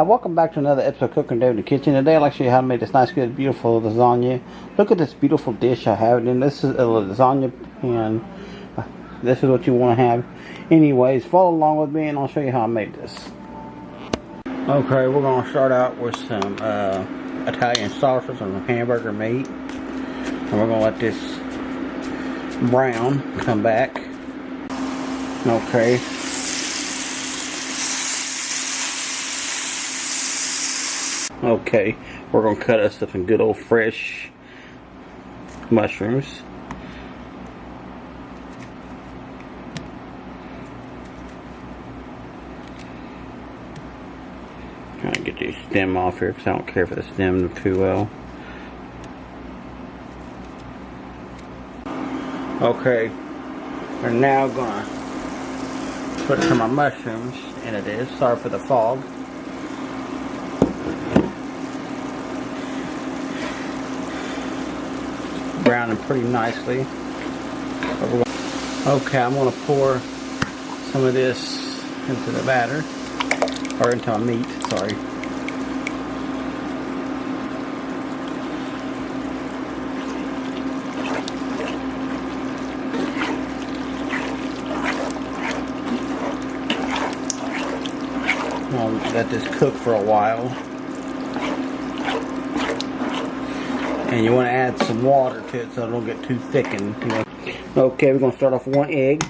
Hi, welcome back to another episode of Cooking Day in the Kitchen. Today I'd like to show you how to make this nice, good, beautiful lasagna. Look at this beautiful dish I have. And this is a lasagna pan. This is what you want to have. Anyways, follow along with me and I'll show you how I made this. Okay, we're going to start out with some Italian sausage and some hamburger meat. And we're going to let this brown come back. Okay. Okay, we're going to cut us some good old fresh mushrooms. Trying to get the stem off here because I don't care for the stem too well. Okay, we're now going to put some of my mushrooms into this. Sorry for the fog. Browning pretty nicely. Okay, I'm going to pour some of this into the batter, or into my meat, sorry. I'll let this cook for a while. And you want to add some water to it so it don't get too thickened. You know. Okay, we're going to start off with 1 egg.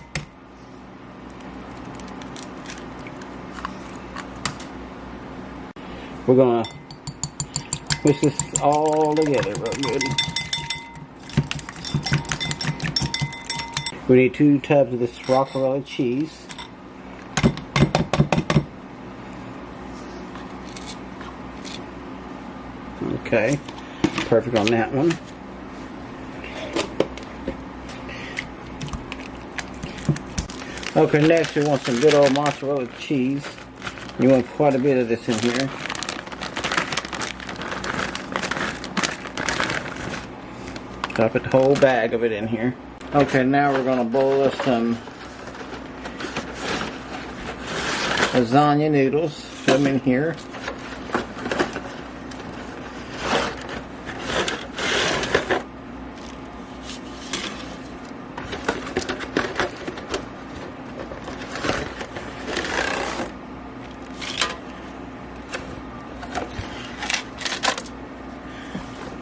We're going to mix this all together real good. We need 2 tubs of this mozzarella cheese. Okay. Perfect on that one. Okay, next you want some good old mozzarella cheese. You want quite a bit of this in here. So I put the whole bag of it in here. Okay, now we're going to boil us some lasagna noodles. Put them in here.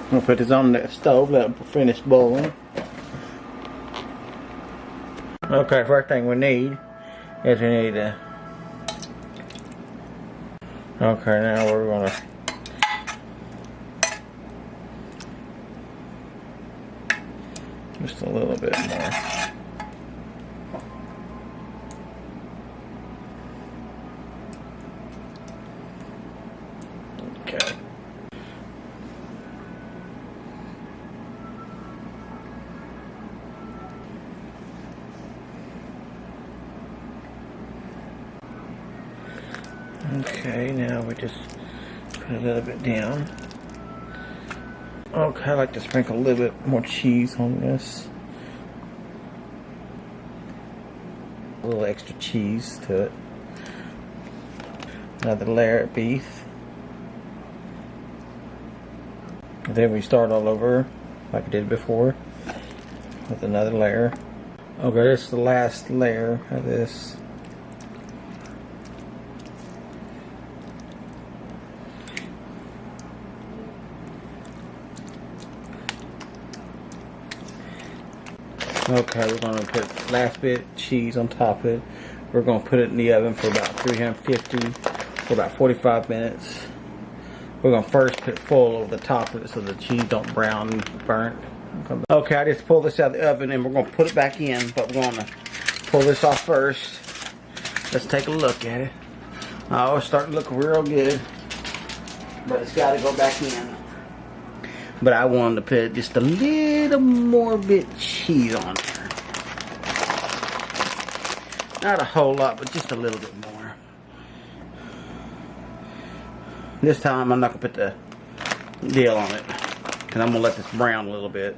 I'm going to put this on the stove, let it finish boiling. Okay, first thing we need is okay, now we're going to just a little bit more. Okay. Okay, now we just put a little bit down. Okay, I like to sprinkle a little bit more cheese on this. A little extra cheese to it. Another layer of beef. And then we start all over like I did before with another layer. Okay, this is the last layer of this. Okay, we're going to put last bit cheese on top of it. We're going to put it in the oven for about 350 for about 45 minutes. We're going to first put foil over the top of it so the cheese don't brown and burnt. Okay, I just pulled this out of the oven and we're going to put it back in, but we're going to pull this off first. Let's take a look at it. Oh, it's starting to look real good, but it's got to go back in. But I wanted to put just a little more bit cheese on there. Not a whole lot, but just a little bit more. This time I'm not going to put the deal on it, because I'm going to let this brown a little bit.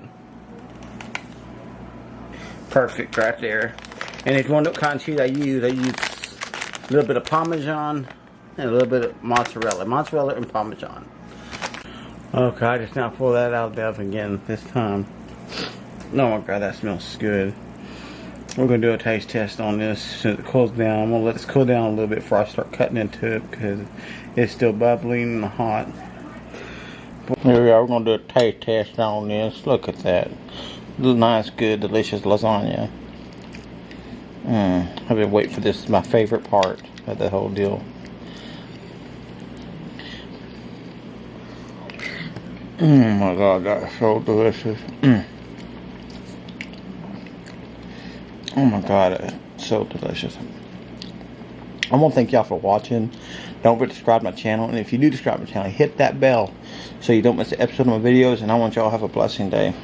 Perfect right there. And if you want to know what kind of cheese I use a little bit of Parmesan and a little bit of mozzarella and Parmesan. Okay, I just now pull that out of the oven again this time. Oh my God, that smells good. We're gonna do a taste test on this as soon as it cools down. I'm gonna let this cool down a little bit before I start cutting into it because it's still bubbling and hot. Here we are, we're gonna do a taste test on this. Look at that. Nice, good, delicious lasagna. I've been waiting for this. It's my favorite part of the whole deal. Oh my God, that's so delicious. Oh my God, it's so delicious. I want to thank y'all for watching. Don't forget to subscribe to my channel. And if you do subscribe to my channel, hit that bell so you don't miss an episode of my videos. And I want y'all to have a blessing day.